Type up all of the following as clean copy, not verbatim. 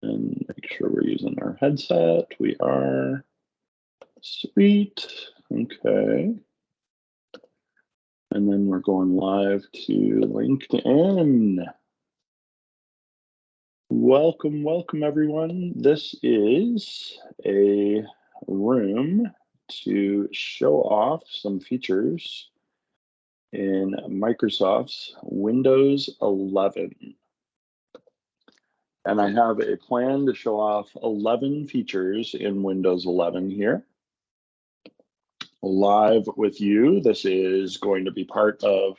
And make sure we're using our headset. We are. Sweet. Okay. And then we're going live to LinkedIn. Welcome, welcome everyone. This is a room to show off some features in Microsoft's Windows 11. And I have a plan to show off 11 features in Windows 11 here. Live with you. This is going to be part of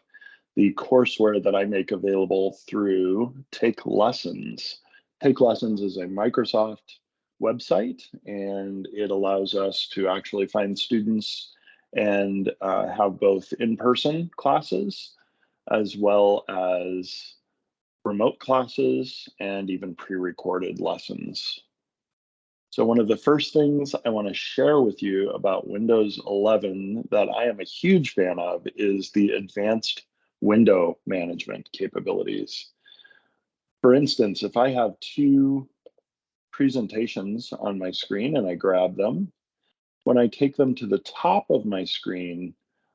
the courseware that I make available through Take Lessons. Take Lessons is a Microsoft website, and it allows us to actually find students and have both in-person classes as well as remote classes and even pre-recorded lessons. So one of the first things I want to share with you about Windows 11 that I am a huge fan of is the advanced window management capabilities. For instance, if I have two presentations on my screen and I grab them, when I take them to the top of my screen,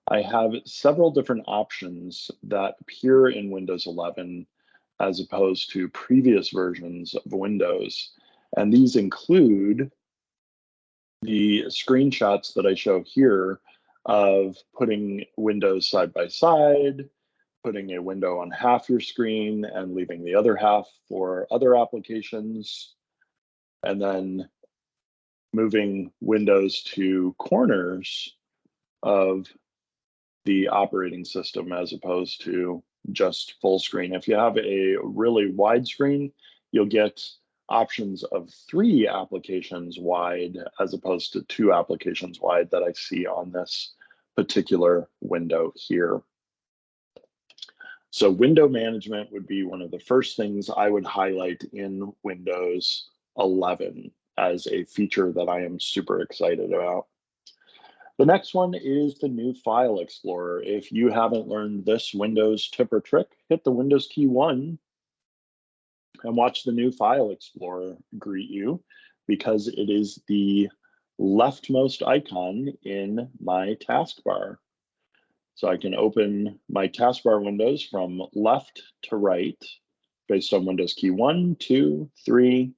I have several different options that appear in Windows 11 as opposed to previous versions of Windows. And these include the screenshots that I show here of putting windows side by side, putting a window on half your screen and leaving the other half for other applications, and then moving windows to corners of the operating system as opposed to just full screen. If you have a really wide screen, you'll get options of 3 applications wide as opposed to 2 applications wide that I see on this particular window here. So window management would be one of the first things I would highlight in Windows 11 as a feature that I am super excited about. The next one is the new File Explorer. If you haven't learned this Windows tip or trick, hit the Windows key 1 and watch the new File Explorer greet you, because it is the leftmost icon in my taskbar. So I can open my taskbar windows from left to right based on Windows key 1, 2, 3,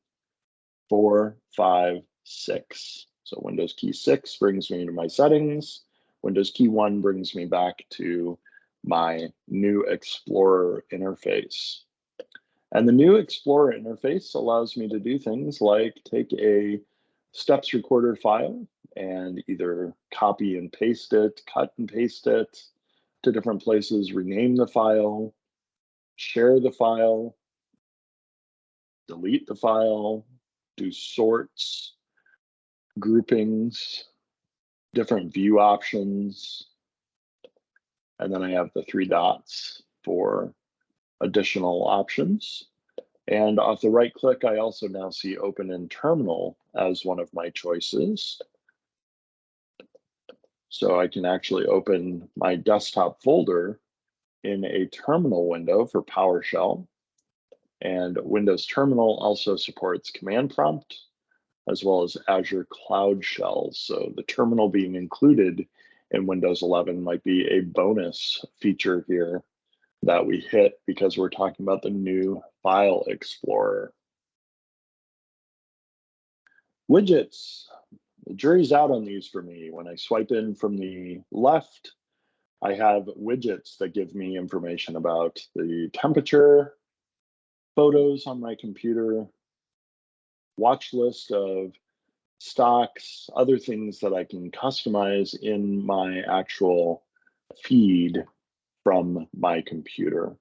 4, 5, 6. So Windows key 6 brings me to my settings. Windows key 1 brings me back to my new Explorer interface. And the new Explorer interface allows me to do things like take a steps recorder file and either copy and paste it, cut and paste it to different places, rename the file, share the file, delete the file, do sorts, groupings, different view options. And then I have the 3 dots for additional options. And off the right click, I also now see Open in Terminal as one of my choices. So I can actually open my desktop folder in a terminal window for PowerShell. And Windows Terminal also supports Command Prompt as well as Azure Cloud Shells. So the terminal being included in Windows 11 might be a bonus feature here that we hit because we're talking about the new File Explorer. Widgets. The jury's out on these for me. When I swipe in from the left, I have widgets that give me information about the temperature, photos on my computer, watch list of stocks, other things that I can customize in my actual feed from my computer.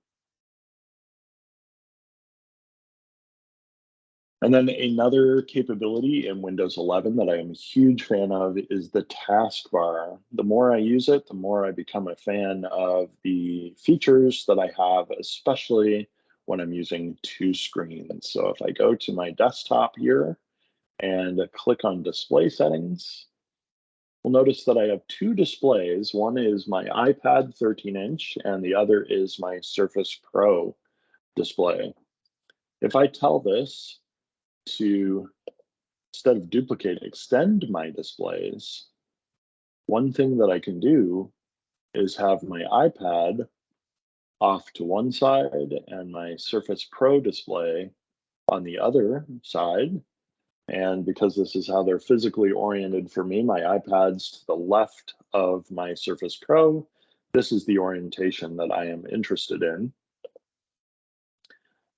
And then another capability in Windows 11 that I am a huge fan of is the taskbar. The more I use it, the more I become a fan of the features that I have, especially when I'm using 2 screens. So if I go to my desktop here and click on display settings, we'll notice that I have 2 displays. One is my iPad 13-inch and the other is my Surface Pro display. If I tell this to, instead of duplicate, extend my displays, one thing that I can do is have my iPad off to one side and my Surface Pro display on the other side. And because this is how they're physically oriented for me, my iPad's to the left of my Surface Pro. This is the orientation that I am interested in.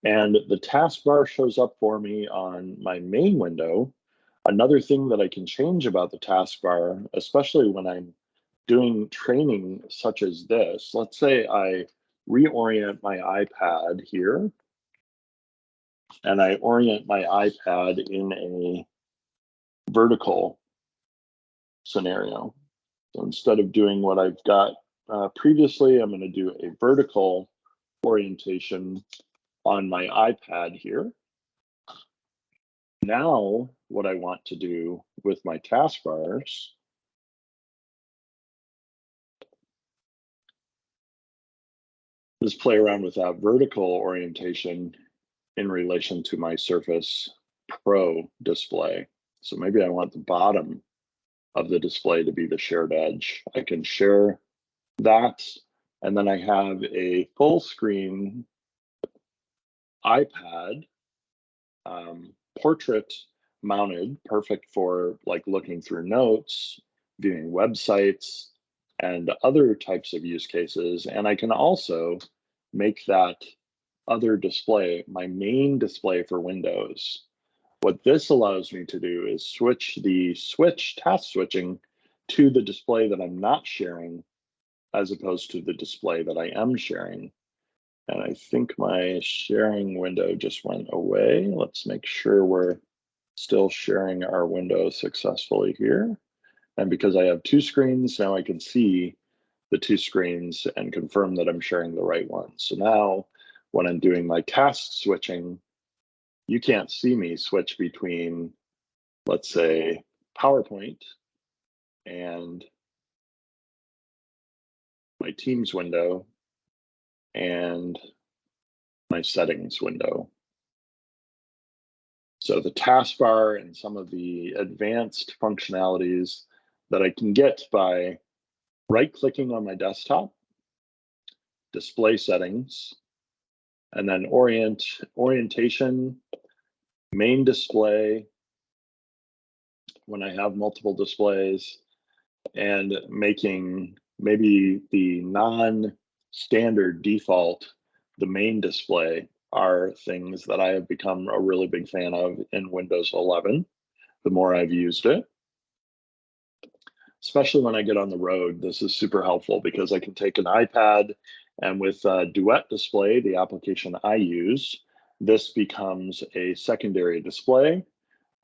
And the taskbar shows up for me on my main window. Another thing that I can change about the taskbar, especially when I'm doing training such as this, let's say I reorient my iPad here, and I orient my iPad in a vertical scenario. So instead of doing what I've got previously, I'm going to do a vertical orientation on my iPad here. Now, what I want to do with my taskbars is play around with that vertical orientation in relation to my Surface Pro display. So maybe I want the bottom of the display to be the shared edge. I can share that, and then I have a full screen iPad, portrait mounted, perfect for like looking through notes, viewing websites, and other types of use cases. And I can also make that other display my main display for Windows. What this allows me to do is switch the task switching to the display that I'm not sharing, as opposed to the display that I am sharing. And I think my sharing window just went away. Let's make sure we're still sharing our window successfully here. And because I have two screens, now I can see the two screens and confirm that I'm sharing the right one. So now when I'm doing my task switching, you can't see me switch between, let's say, PowerPoint and my Teams window and my settings window. So the taskbar and some of the advanced functionalities that I can get by right-clicking on my desktop, display settings, and then orientation, main display, when I have multiple displays, and making maybe the non-standard default the main display are things that I have become a really big fan of in Windows 11, the more I've used it. Especially when I get on the road, this is super helpful because I can take an iPad, and with Duet Display, the application I use, this becomes a secondary display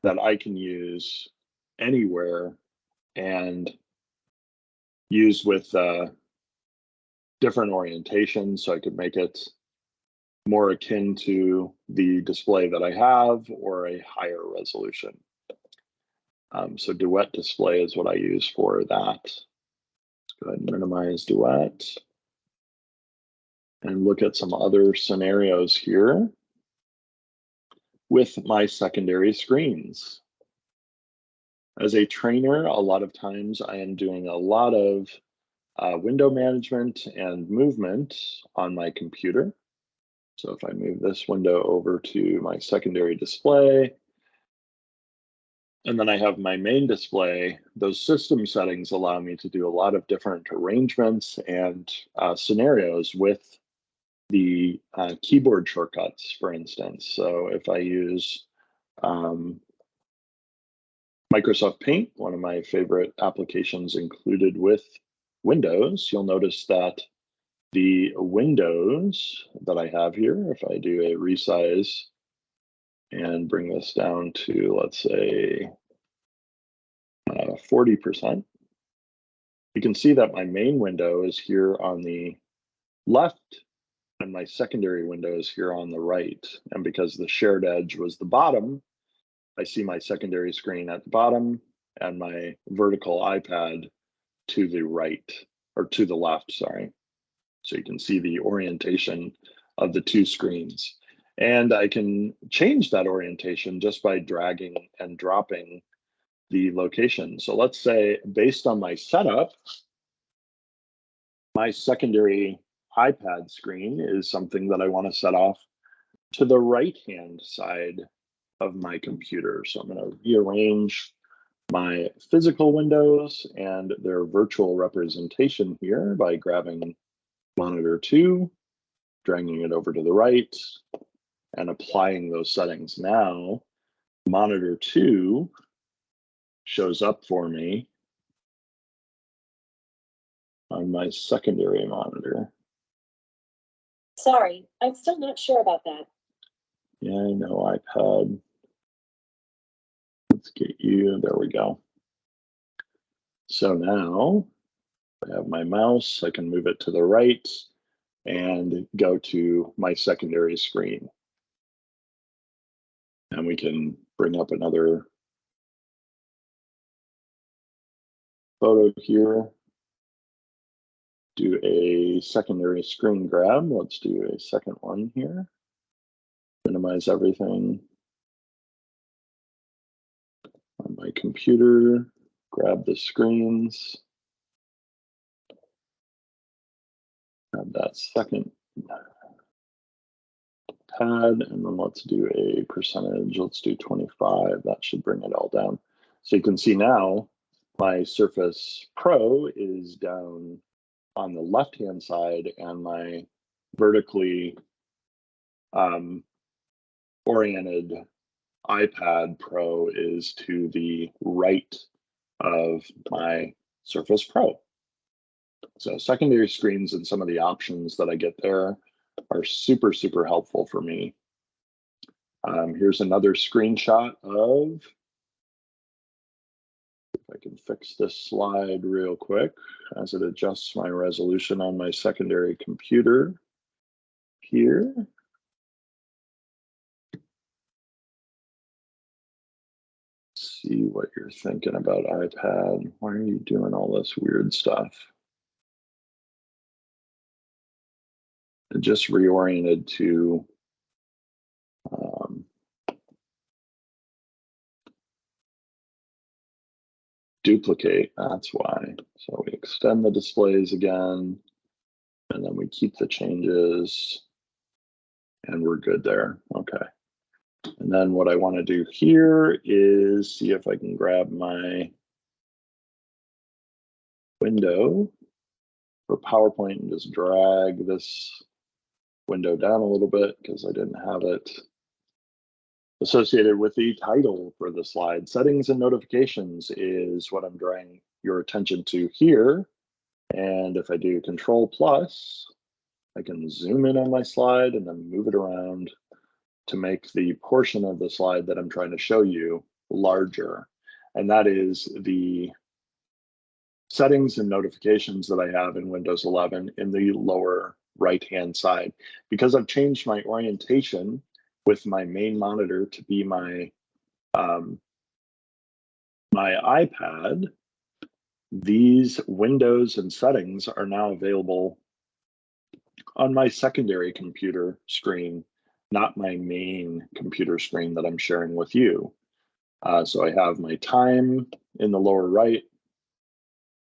that I can use anywhere and use with different orientations, so I could make it more akin to the display that I have or a higher resolution. So Duet Display is what I use for that. Let's go ahead and minimize Duet and look at some other scenarios here with my secondary screens. As a trainer, a lot of times I am doing a lot of window management and movement on my computer. So if I move this window over to my secondary display, and then I have my main display, those system settings allow me to do a lot of different arrangements and scenarios with the keyboard shortcuts, for instance. So if I use Microsoft Paint, one of my favorite applications included with Windows, you'll notice that the windows that I have here, if I do a resize and bring this down to, let's say, 40%, you can see that my main window is here on the left and my secondary window is here on the right. And because the shared edge was the bottom, I see my secondary screen at the bottom and my vertical iPad to the right, or to the left, sorry. So you can see the orientation of the two screens. And I can change that orientation just by dragging and dropping the location. So let's say, based on my setup, my secondary iPad screen is something that I want to set off to the right-hand side of my computer. So I'm going to rearrange my physical windows and their virtual representation here by grabbing monitor 2, dragging it over to the right, and applying those settings. Now, monitor 2 shows up for me on my secondary monitor. Sorry, I'm still not sure about that. Yeah, I know, iPad. Let's get you, there we go. So now I have my mouse, I can move it to the right and go to my secondary screen. And we can bring up another photo here. Do a secondary screen grab. Let's do a second one here. Minimize everything on my computer. Grab the screens. Grab that second pad, and then let's do a percentage. Let's do 25. That should bring it all down. So you can see now my Surface Pro is down on the left-hand side, and my vertically oriented iPad Pro is to the right of my Surface Pro. So secondary screens and some of the options that I get there are super, super helpful for me. Here's another screenshot of, if I can fix this slide real quick, as it adjusts my resolution on my secondary computer here. See what you're thinking about, iPad. Why are you doing all this weird stuff? It just reoriented to duplicate, that's why. So we extend the displays again, and then we keep the changes, and we're good there. Okay. And then what I want to do here is see if I can grab my window for PowerPoint and just drag this window down a little bit because I didn't have it associated with the title for the slide. Settings and notifications is what I'm drawing your attention to here. And if I do Control Plus, I can zoom in on my slide and then move it around to make the portion of the slide that I'm trying to show you larger. And that is the settings and notifications that I have in Windows 11 in the lower right-hand side. Because I've changed my orientation with my main monitor to be my my iPad, these windows and settings are now available on my secondary computer screen, not my main computer screen that I'm sharing with you. So I have my time in the lower right.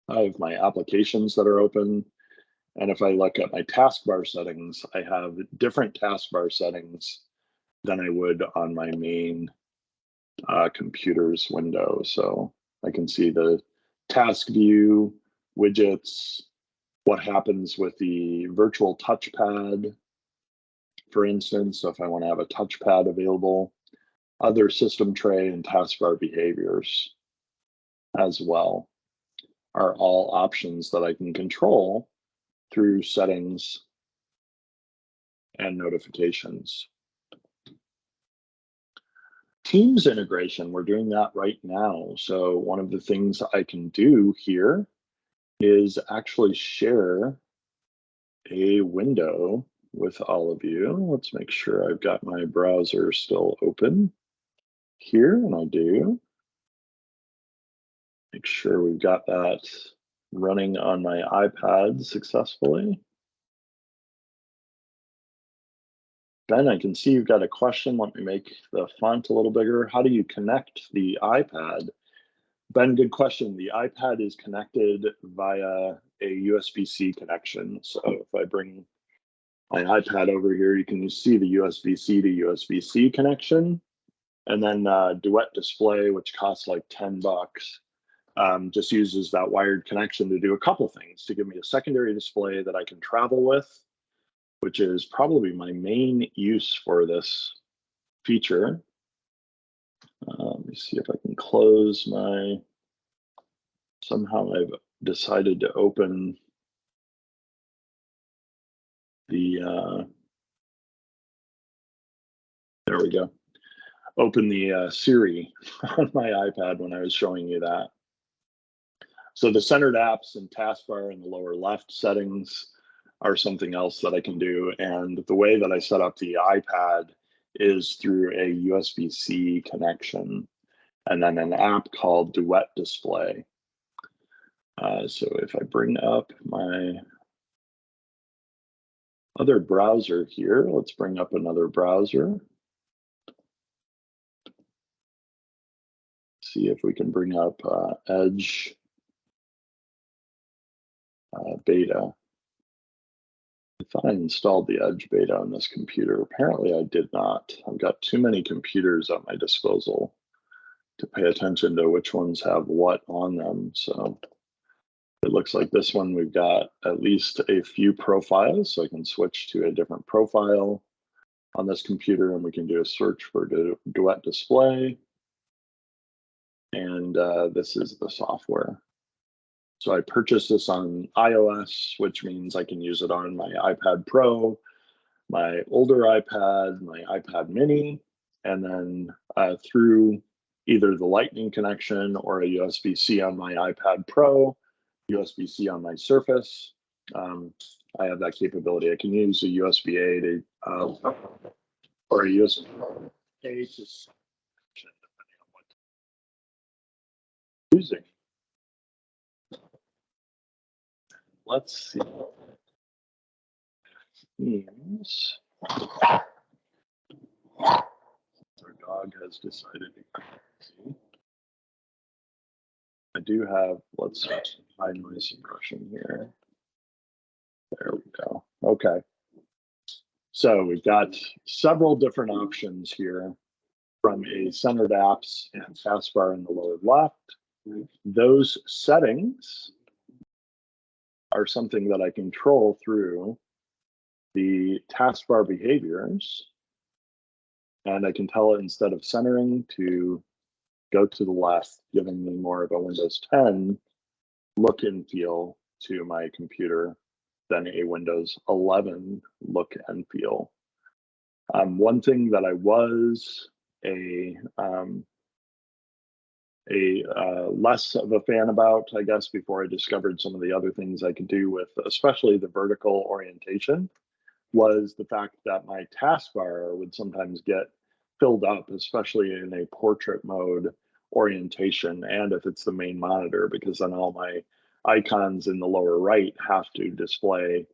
I have my applications that are open. And if I look at my taskbar settings, I have different taskbar settings than I would on my main computer's window. So I can see the task view, widgets, what happens with the virtual touchpad, for instance. So if I want to have a touchpad available, other system tray and taskbar behaviors as well are all options that I can control through settings and notifications. Teams integration, we're doing that right now. So one of the things I can do here is actually share a window with all of you. Let's make sure I've got my browser still open here, and I do. Make sure we've got that running on my iPad successfully. Ben, I can see you've got a question. Let me make the font a little bigger. How do you connect the iPad? Ben, good question. The iPad is connected via a USB-C connection. So if I bring my iPad over here, you can see the USB-C to USB-C connection. And then Duet Display, which costs like 10 bucks, just uses that wired connection to do a couple things, to give me a secondary display that I can travel with, which is probably my main use for this feature. Let me see if I can close my, somehow I've decided to open the, there we go. Open the Siri on my iPad when I was showing you that. So the centered apps and taskbar in the lower left settings are something else that I can do. And the way that I set up the iPad is through a USB-C connection and then an app called Duet Display. So if I bring up my other browser here, let's bring up another browser. See if we can bring up Edge beta. I thought I installed the Edge beta on this computer. Apparently I did not. I've got too many computers at my disposal to pay attention to which ones have what on them. So it looks like this one, we've got at least a few profiles. So I can switch to a different profile on this computer and we can do a search for Duet Display. And this is the software. So I purchased this on iOS, which means I can use it on my iPad Pro, my older iPad, my iPad Mini, and then through either the Lightning connection or a USB-C on my iPad Pro, USB-C on my Surface. I have that capability. I can use a USB-A to, or a USB-A to, depending on what I'm using. Let's see. Means our dog has decided to come. See? I do have, let's hide noise suppression here. There we go. Okay. So we've got several different options here from a centered apps and taskbar in the lower left. Those settings are something that I control through the taskbar behaviors. And I can tell it instead of centering to go to the left, giving me more of a Windows 10 look and feel to my computer than a Windows 11 look and feel. One thing that I was less of a fan about, I guess, before I discovered some of the other things I could do with, especially the vertical orientation, was the fact that my taskbar would sometimes get filled up, especially in a portrait mode orientation, and if it's the main monitor, because then all my icons in the lower right have to display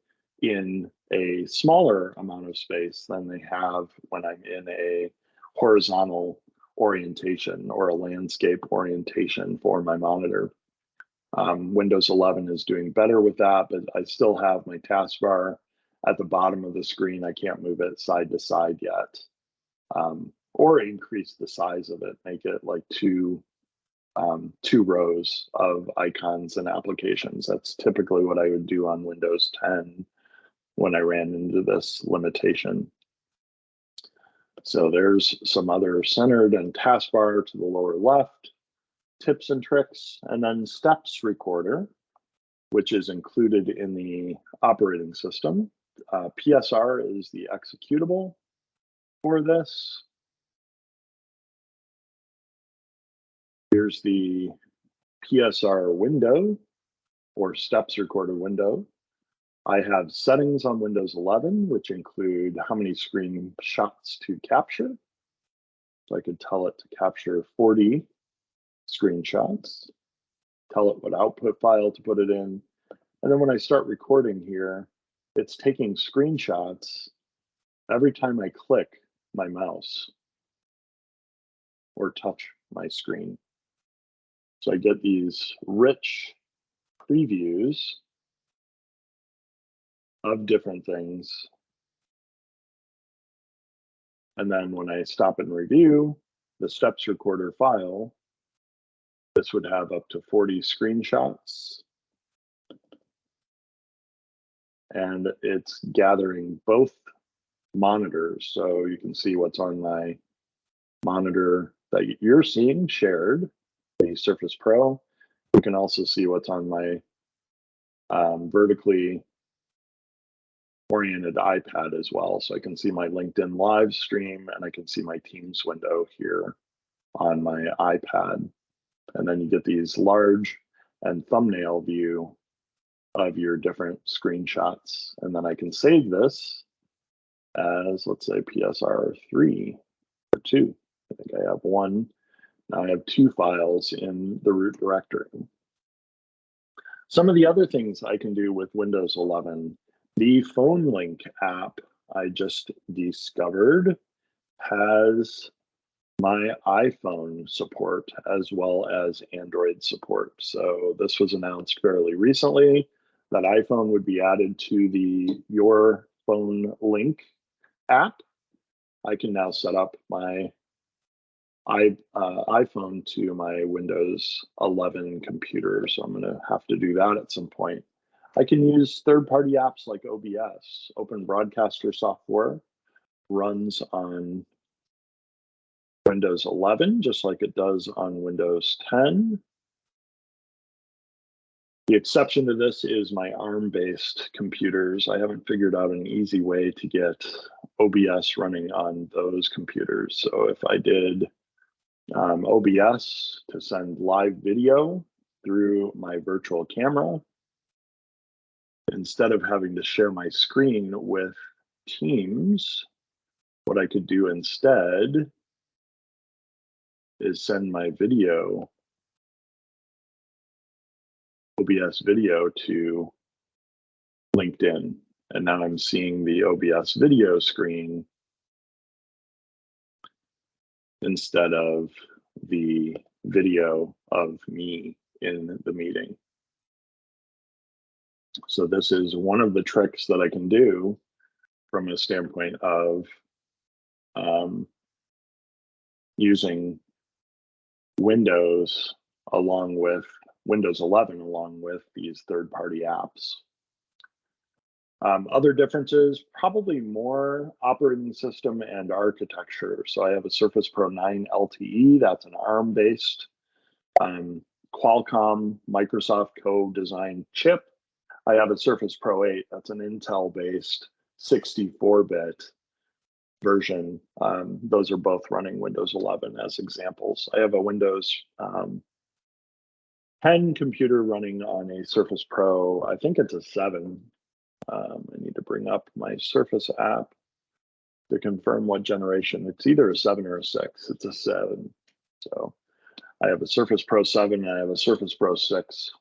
in a smaller amount of space than they have when I'm in a horizontal orientation or a landscape orientation for my monitor. Windows 11 is doing better with that, but I still have my taskbar at the bottom of the screen. I can't move it side to side yet, or increase the size of it, make it like two rows of icons and applications. That's typically what I would do on Windows 10 when I ran into this limitation. So there's some other centered and taskbar to the lower left, tips and tricks, and then steps recorder, which is included in the operating system. PSR is the executable for this. Here's the PSR window or steps recorder window. I have settings on Windows 11, which include how many screenshots to capture. So I could tell it to capture 40 screenshots, tell it what output file to put it in. And then when I start recording here, it's taking screenshots every time I click my mouse or touch my screen. So I get these rich previews of different things. And then when I stop and review the steps recorder file, this would have up to 40 screenshots. And it's gathering both monitors. So you can see what's on my monitor that you're seeing shared, the Surface Pro. You can also see what's on my vertically oriented iPad as well. So I can see my LinkedIn live stream and I can see my Teams window here on my iPad. And then you get these large and thumbnail view of your different screenshots. And then I can save this as, let's say, PSR3 or 2. I think I have one. Now I have 2 files in the root directory. Some of the other things I can do with Windows 11, the Phone Link app I just discovered has my iPhone support as well as Android support. So this was announced fairly recently that iPhone would be added to the Your Phone Link app. I can now set up my iPhone to my Windows 11 computer, so I'm going to have to do that at some point. I can use third-party apps like OBS. Open Broadcaster software runs on Windows 11, just like it does on Windows 10. The exception to this is my ARM-based computers. I haven't figured out an easy way to get OBS running on those computers. So if I did OBS to send live video through my virtual camera, instead of having to share my screen with Teams, what I could do instead is send my video, OBS video, to LinkedIn. And now I'm seeing the OBS video screen instead of the video of me in the meeting. So this is one of the tricks that I can do from a standpoint of using Windows along with Windows 11 along with these third-party apps. Other differences, probably more operating system and architecture. So I have a Surface Pro 9 LTE, that's an ARM-based Qualcomm Microsoft co-designed chip. I have a Surface Pro 8, that's an Intel-based 64-bit version. Those are both running Windows 11 as examples. I have a Windows 10 computer running on a Surface Pro, I think it's a 7. I need to bring up my Surface app to confirm what generation. It's either a 7 or a 6. It's a 7. So I have a Surface Pro 7 and I have a Surface Pro 6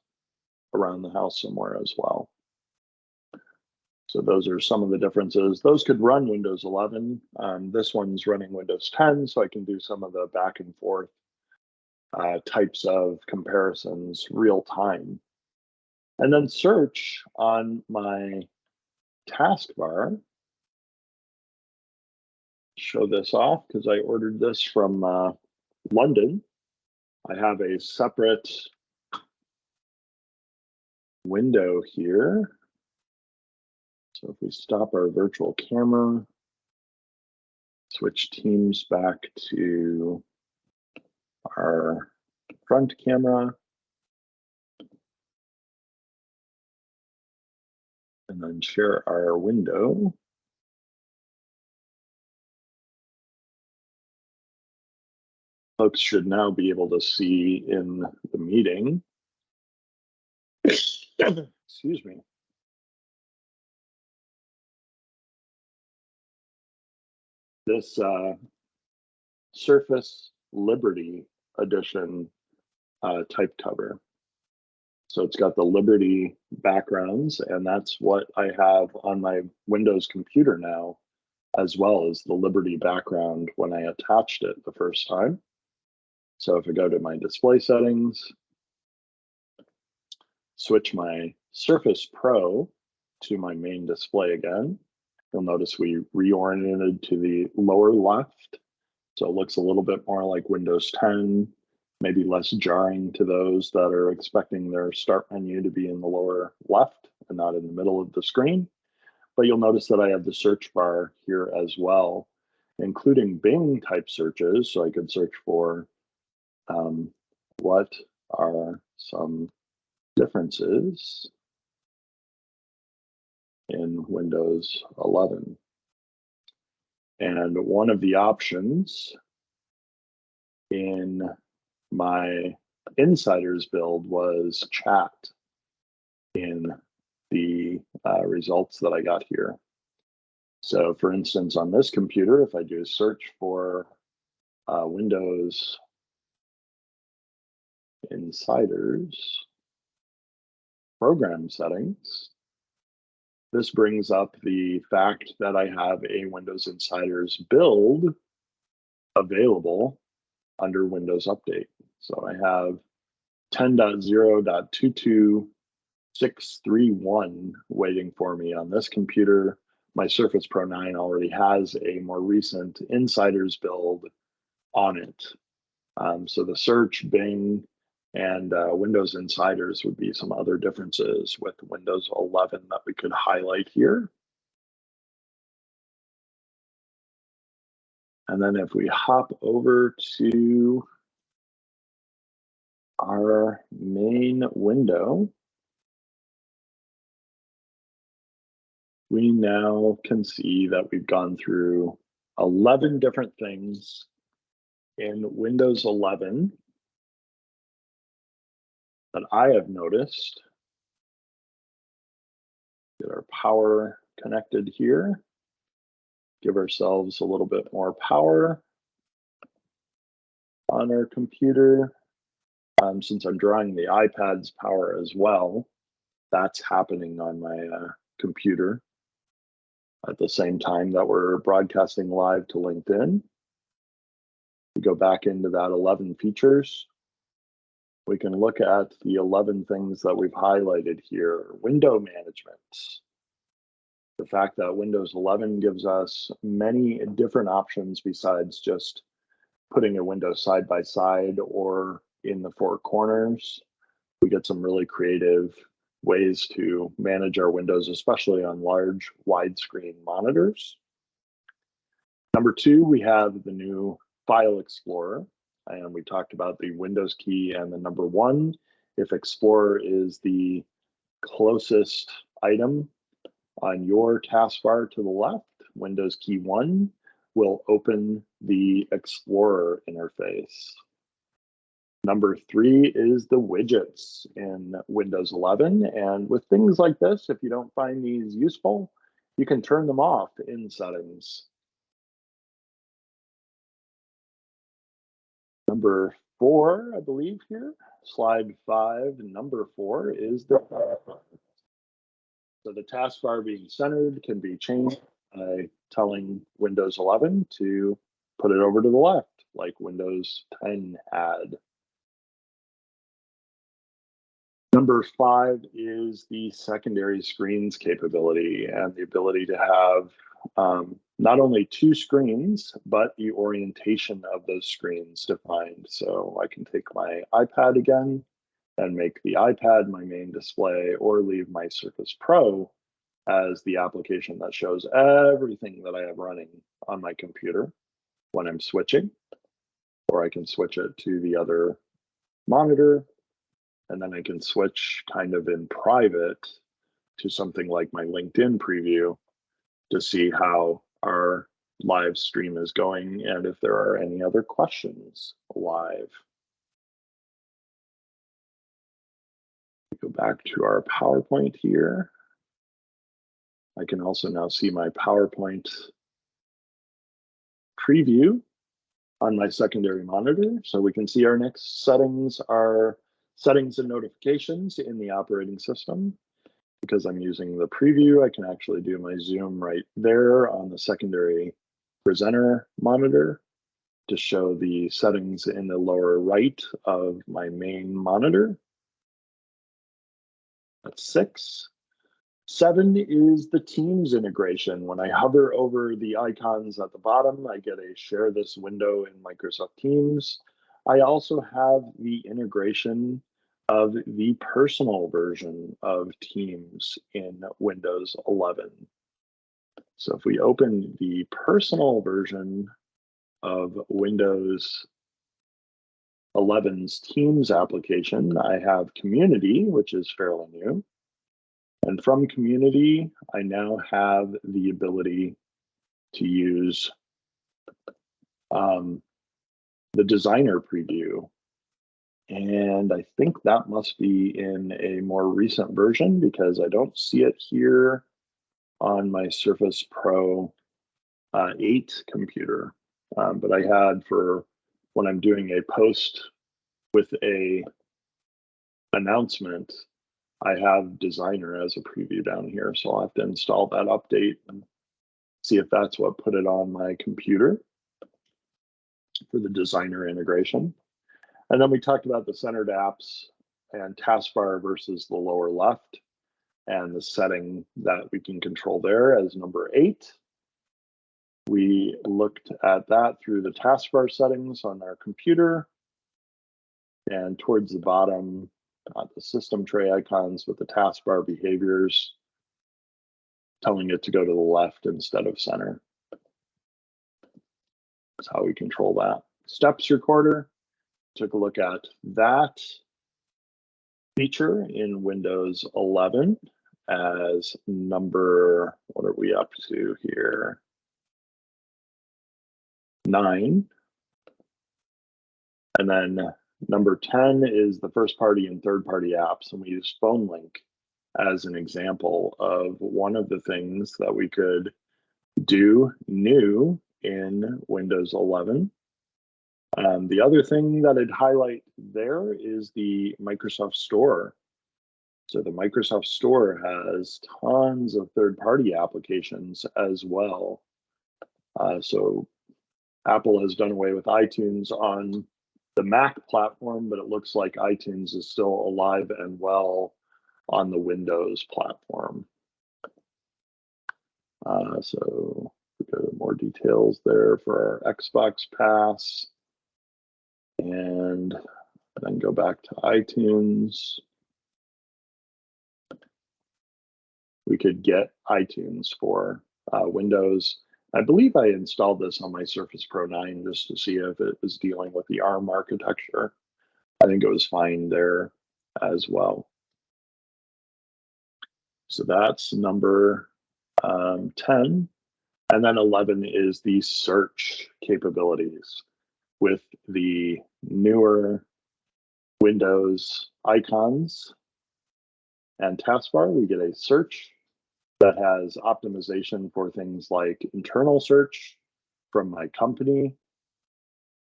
around the house somewhere as well. So those are some of the differences. Those could run Windows 11. This one's running Windows 10, so I can do some of the back and forth types of comparisons real time. And then search on my taskbar. Show this off because I ordered this from London. I have a separate window here. So if we stop our virtual camera, switch Teams back to our front camera, and then share our window. Folks should now be able to see in the meeting. Excuse me. This Surface Liberty Edition type cover. So it's got the Liberty backgrounds, and that's what I have on my Windows computer now as well as the Liberty background when I attached it the first time. So if I go to my display settings, switch my Surface Pro to my main display again, you'll notice we reoriented to the lower left. So it looks a little bit more like Windows 10, maybe less jarring to those that are expecting their start menu to be in the lower left and not in the middle of the screen. But you'll notice that I have the search bar here as well, including Bing type searches. So I could search for what are some differences in Windows 11. And one of the options in my insiders build was chat in the results that I got here. So for instance, on this computer, if I do a search for Windows Insiders program settings, this brings up the fact that I have a Windows Insiders build available under Windows Update. So I have 10.0.22631 waiting for me on this computer. My Surface Pro 9 already has a more recent Insiders build on it. So the search, Bing, and Windows Insiders would be some other differences with Windows 11 that we could highlight here. And then if we hop over to our main window, we now can see that we've gone through 11 different things in Windows 11 that I have noticed. Get our power connected here. Give ourselves a little bit more power on our computer. Since I'm drawing the iPad's power as well, that's happening on my computer at the same time that we're broadcasting live to LinkedIn. We go back into that 11 features. We can look at the 11 things that we've highlighted here. Window management. The fact that Windows 11 gives us many different options besides just putting a window side by side or in the four corners. We get some really creative ways to manage our windows, especially on large widescreen monitors. Number two, we have the new File Explorer, and we talked about the Windows key and the number one. If Explorer is the closest item on your taskbar to the left, Windows key 1 will open the Explorer interface. Number three is the widgets in Windows 11. And with things like this, if you don't find these useful, you can turn them off in settings. Number four, I believe here, slide 5, number 4 is the taskbar. So the taskbar being centered can be changed by telling Windows 11 to put it over to the left, like Windows 10 had. Number 5 is the secondary screens capability and the ability to have not only two screens, but the orientation of those screens defined. So I can take my iPad again and make the iPad my main display, or leave my Surface Pro as the application that shows everything that I have running on my computer when I'm switching, or I can switch it to the other monitor. And then I can switch kind of in private to something like my LinkedIn preview to see how our live stream is going and if there are any other questions live. Go back to our PowerPoint here. I can also now see my PowerPoint preview on my secondary monitor. So we can see our next settings are settings and notifications in the operating system. because I'm using the preview, I can actually do my zoom right there on the secondary presenter monitor to show the settings in the lower right of my main monitor. That's 6. 7 is the Teams integration. When I hover over the icons at the bottom, I get a share this window in Microsoft Teams. I also have the integration of the personal version of Teams in Windows 11. So if we open the personal version of Windows 11's Teams application, I have Community, which is fairly new. And from Community, I now have the ability to use the designer preview. And I think that must be in a more recent version because I don't see it here on my Surface Pro 8 computer. But I had for when I'm doing a post with a announcement, I have Designer as a preview down here. So I'll have to install that update and see if that's what put it on my computer for the Designer integration. And then we talked about the centered apps and taskbar versus the lower left and the setting that we can control there as number 8. We looked at that through the taskbar settings on our computer. And towards the bottom, the system tray icons with the taskbar behaviors, telling it to go to the left instead of center. That's how we control that. Steps recorder, took a look at that feature in Windows 11 as number, what are we up to here? 9. And then number 10 is the first party and third party apps. And we use PhoneLink as an example of one of the things that we could do new in Windows 11. The other thing that I'd highlight there is the Microsoft Store. So the Microsoft Store has tons of third-party applications as well. So Apple has done away with iTunes on the Mac platform, but it looks like iTunes is still alive and well on the Windows platform. So we go to more details there for our Xbox Pass. And then go back to iTunes. We could get iTunes for Windows. I believe I installed this on my Surface Pro 9 just to see if it was dealing with the ARM architecture. I think it was fine there as well. So that's number 10. And then 11 is the search capabilities. With the newer Windows icons and taskbar, we get a search that has optimization for things like internal search from my company.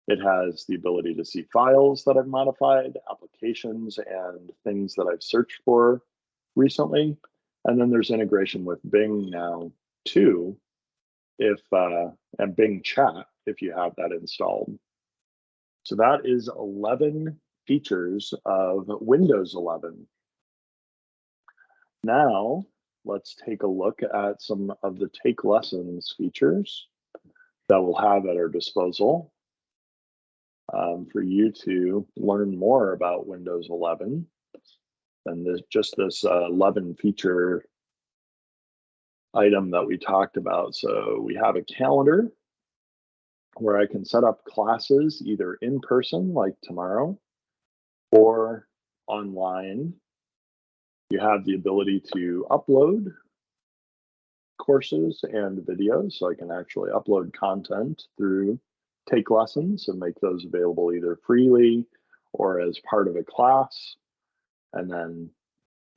It has the ability to see files that I've modified, applications, and things that I've searched for recently. And then there's integration with Bing now too, and Bing Chat if you have that installed. So that is 11 features of Windows 11. Now, let's take a look at some of the Take Lessons features that we'll have at our disposal for you to learn more about Windows 11 than just this 11 feature item that we talked about. So we have a calendar where I can set up classes either in person like tomorrow or online. You have the ability to upload courses and videos, so I can actually upload content through Take Lessons and make those available either freely or as part of a class, and then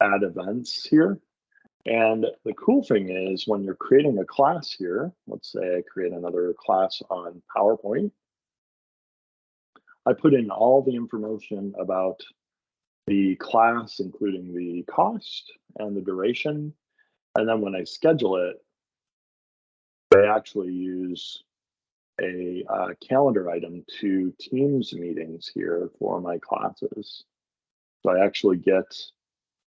add events here. And the cool thing is when you're creating a class here, let's say I create another class on PowerPoint, I put in all the information about the class, including the cost and the duration. And then when I schedule it, I actually use a calendar item to Teams meetings here for my classes. So I actually get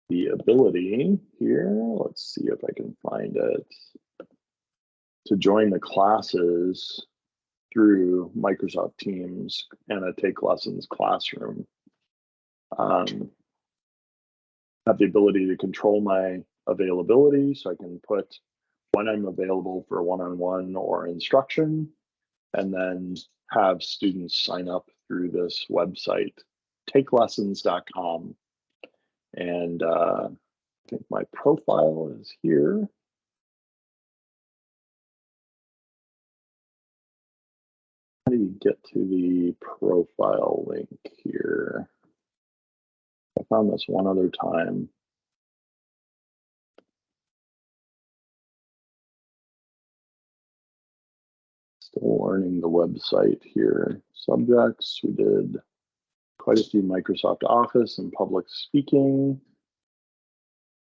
the ability here, let's see if I can find it, to join the classes through Microsoft Teams and a Take Lessons classroom. Have the ability to control my availability, so I can put when I'm available for one-on-one or instruction, and then have students sign up through this website, takelessons.com. And I think my profile is here. How do you get to the profile link here? I found this one other time. Still learning the website here. Subjects, we did quite a few Microsoft Office and public speaking.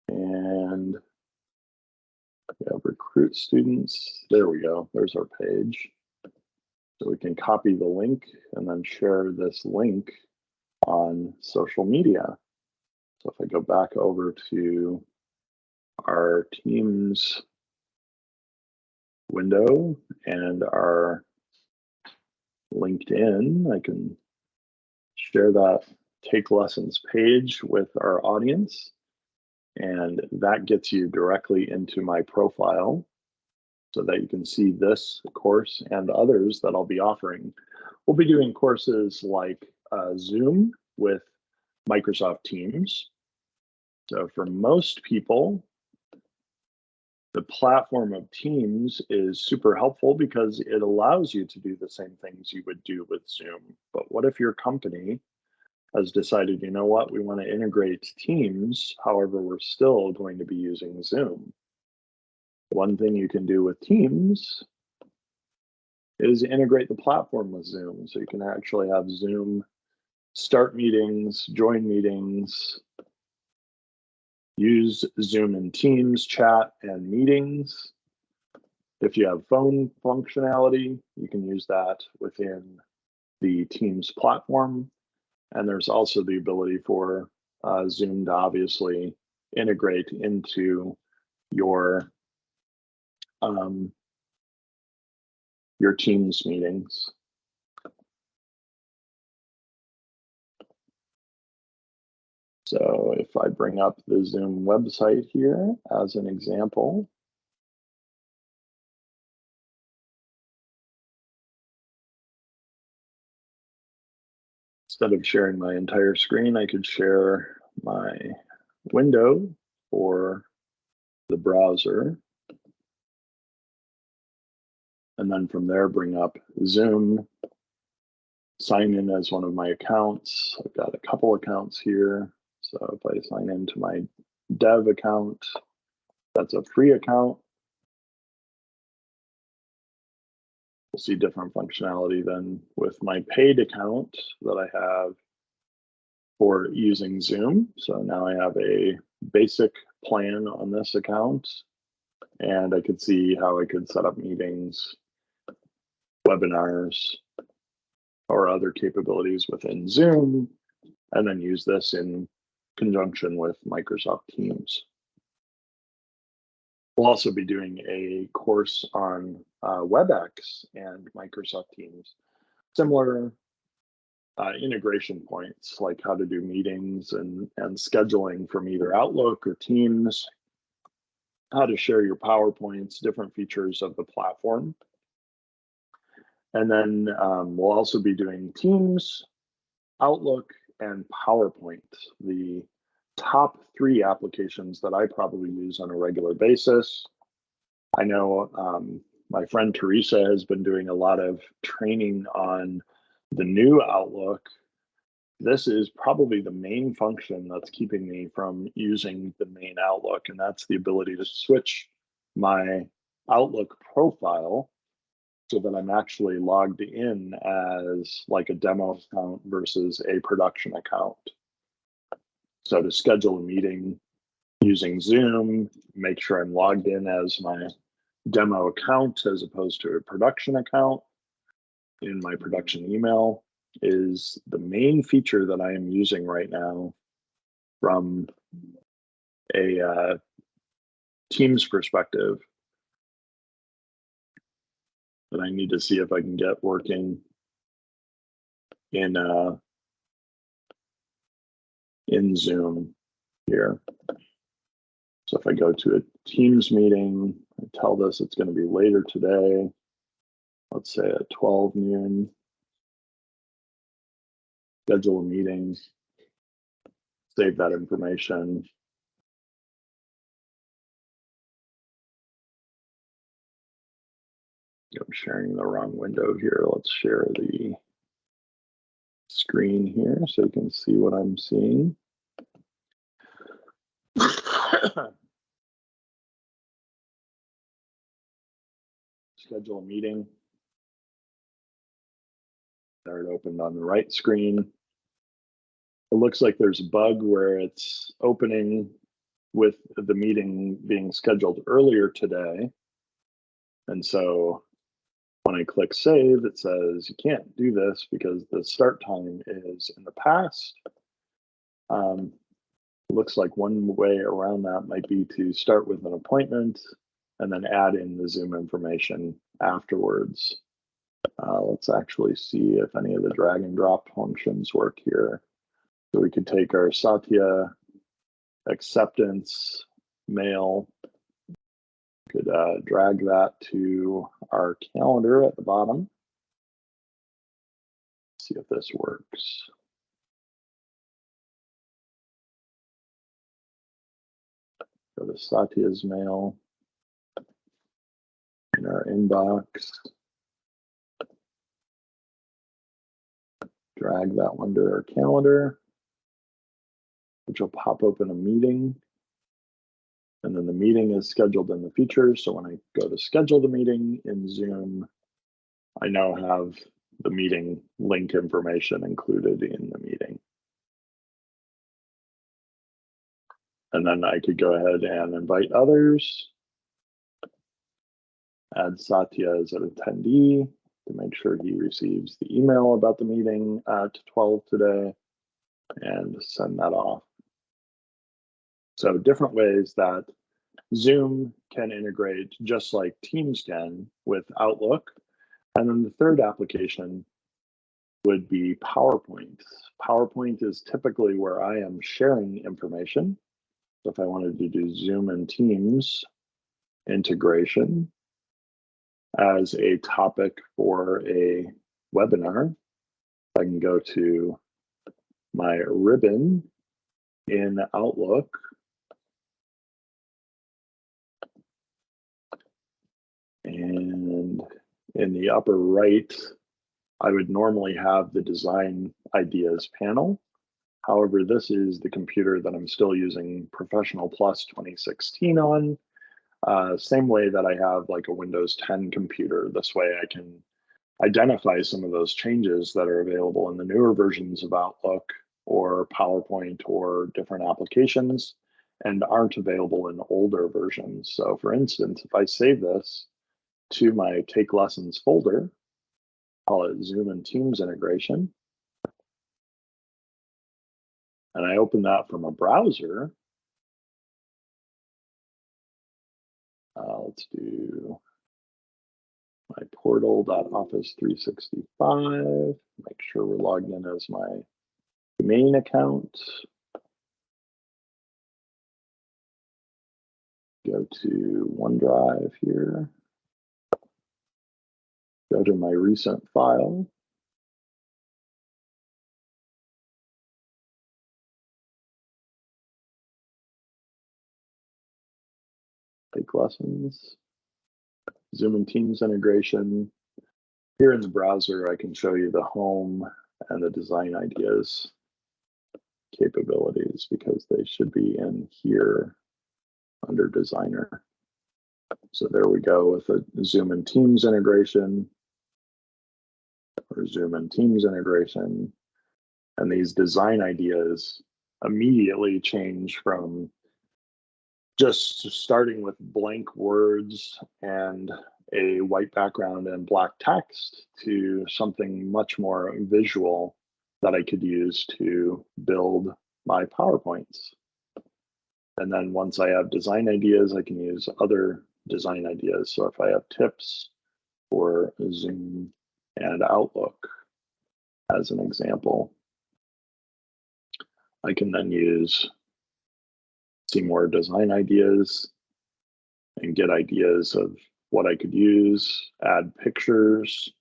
And we have recruit students. There we go, there's our page. So we can copy the link and then share this link on social media. So if I go back over to our Teams window and our LinkedIn, I can share that Take Lessons page with our audience, and that gets you directly into my profile so that you can see this course and others that I'll be offering. We'll be doing courses like Zoom with Microsoft Teams. So for most people, the platform of Teams is super helpful because it allows you to do the same things you would do with Zoom. But what if your company has decided, you know what, we want to integrate Teams, however, we're still going to be using Zoom? One thing you can do with Teams is integrate the platform with Zoom. So you can actually have Zoom start meetings, join meetings, use Zoom and Teams chat and meetings. If you have phone functionality, you can use that within the Teams platform. And there's also the ability for Zoom to obviously integrate into your Teams meetings. So if I bring up the Zoom website here as an example, instead of sharing my entire screen, I could share my window for the browser. And then from there, bring up Zoom, sign in as one of my accounts. I've got a couple accounts here. So if I sign into my dev account, that's a free account. We'll see different functionality than with my paid account that I have for using Zoom. So now I have a basic plan on this account, and I could see how I could set up meetings, webinars, or other capabilities within Zoom, and then use this in conjunction with Microsoft Teams. We'll also be doing a course on WebEx and Microsoft Teams. Similar integration points, like how to do meetings and scheduling from either Outlook or Teams, how to share your PowerPoints, different features of the platform. And then we'll also be doing Teams, Outlook, and PowerPoint, the top 3 applications that I probably use on a regular basis. I know my friend Teresa has been doing a lot of training on the new Outlook. This is probably the main function that's keeping me from using the main Outlook, and that's the ability to switch my Outlook profile so that I'm actually logged in as like a demo account versus a production account. So to schedule a meeting using Zoom, make sure I'm logged in as my demo account as opposed to a production account in my production email is the main feature that I am using right now from a Teams perspective that I need to see if I can get working in Zoom here. So if I go to a Teams meeting, I tell this it's going to be later today, let's say at 12 noon, schedule a meeting, save that information. I'm sharing the wrong window here. Let's share the screen here so you can see what I'm seeing. Schedule a meeting. There it opened on the right screen. It looks like there's a bug where it's opening with the meeting being scheduled earlier today. And so when I click save, it says you can't do this because the start time is in the past. Looks like one way around that might be to start with an appointment and then add in the Zoom information afterwards. Let's actually see if any of the drag and drop functions work here. So we could take our Satya acceptance mail, could drag that to our calendar at the bottom. See if this works. Go to Satya's mail in our inbox. Drag that one to our calendar, which will pop open a meeting. And then the meeting is scheduled in the future. So when I go to schedule the meeting in Zoom, I now have the meeting link information included in the meeting. And then I could go ahead and invite others, add Satya as an attendee to make sure he receives the email about the meeting at 12 today and send that off. So different ways that Zoom can integrate just like Teams can with Outlook. And then the third application would be PowerPoint. PowerPoint is typically where I am sharing information. So if I wanted to do Zoom and Teams integration as a topic for a webinar, I can go to my ribbon in Outlook and in the upper right, I would normally have the design ideas panel. However, this is the computer that I'm still using Professional Plus 2016 on. Same way that I have like a Windows 10 computer. This way I can identify some of those changes that are available in the newer versions of Outlook or PowerPoint or different applications and aren't available in older versions. So for instance, if I save this to my Take Lessons folder, call it Zoom and Teams integration, and I open that from a browser, let's do my portal.office365, make sure we're logged in as my main account. Go to OneDrive here. Go to my recent file. Take Lessons, Zoom and Teams integration. Here in the browser, I can show you the home and the design ideas capabilities because they should be in here under designer. So there we go with a Zoom and Teams integration or Zoom and Teams integration. And these design ideas immediately change from just starting with blank words and a white background and black text to something much more visual that I could use to build my PowerPoints. And then once I have design ideas, I can use other design ideas. So if I have tips for Zoom and Outlook, as an example, I can then see more design ideas and get ideas of what I could use, add pictures.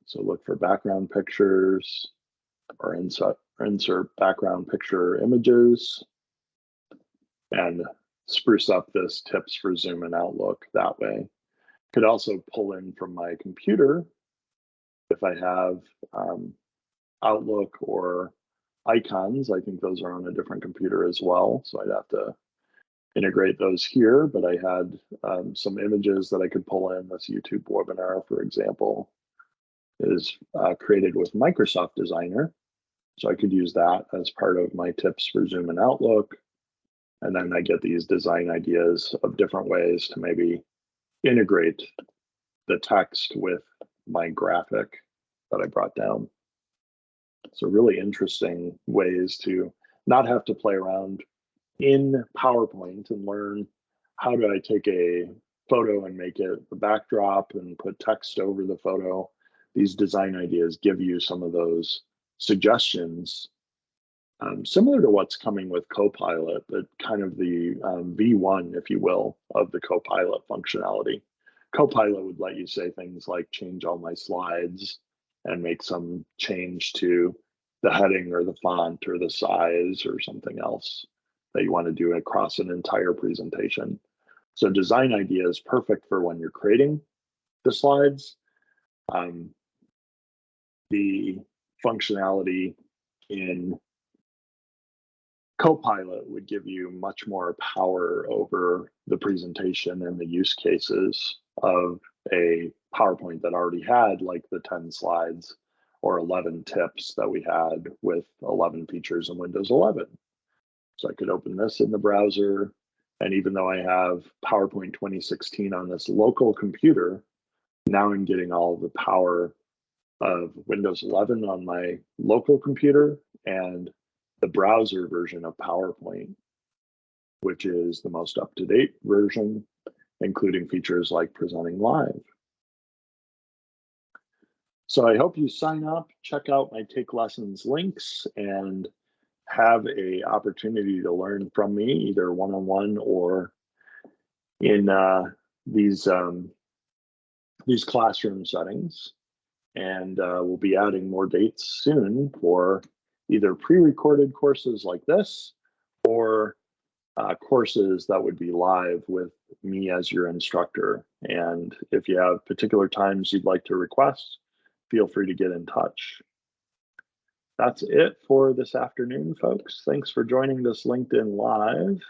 So look for background pictures or insert background picture images and spruce up this tips for Zoom and Outlook that way. Could also pull in from my computer if I have Outlook or icons. I think those are on a different computer as well, so I'd have to integrate those here, but I had some images that I could pull in. This YouTube webinar, for example, is created with Microsoft Designer, so I could use that as part of my tips for Zoom and Outlook. And then I get these design ideas of different ways to maybe integrate the text with my graphic that I brought down. So really interesting ways to not have to play around in PowerPoint and learn how do I take a photo and make it the backdrop and put text over the photo. These design ideas give you some of those suggestions, similar to what's coming with Copilot, but kind of the V1, if you will, of the Copilot functionality. Copilot would let you say things like change all my slides and make some change to the heading or the font or the size or something else that you want to do across an entire presentation. So design idea is perfect for when you're creating the slides. The functionality in Copilot would give you much more power over the presentation and the use cases of a PowerPoint that already had like the 10 slides or 11 tips that we had with 11 features in Windows 11. So I could open this in the browser, and even though I have PowerPoint 2016 on this local computer, now I'm getting all of the power of Windows 11 on my local computer and the browser version of PowerPoint, which is the most up-to-date version, including features like presenting live. So I hope you sign up, check out my Take Lessons links, and have an opportunity to learn from me, either one-on-one or in these classroom settings. And we'll be adding more dates soon for either pre-recorded courses like this or courses that would be live with me as your instructor. And if you have particular times you'd like to request, feel free to get in touch. That's it for this afternoon, folks. Thanks for joining this LinkedIn Live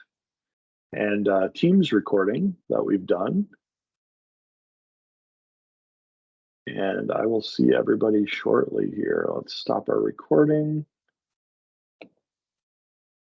and Teams recording that we've done. And I will see everybody shortly here. Let's stop our recording.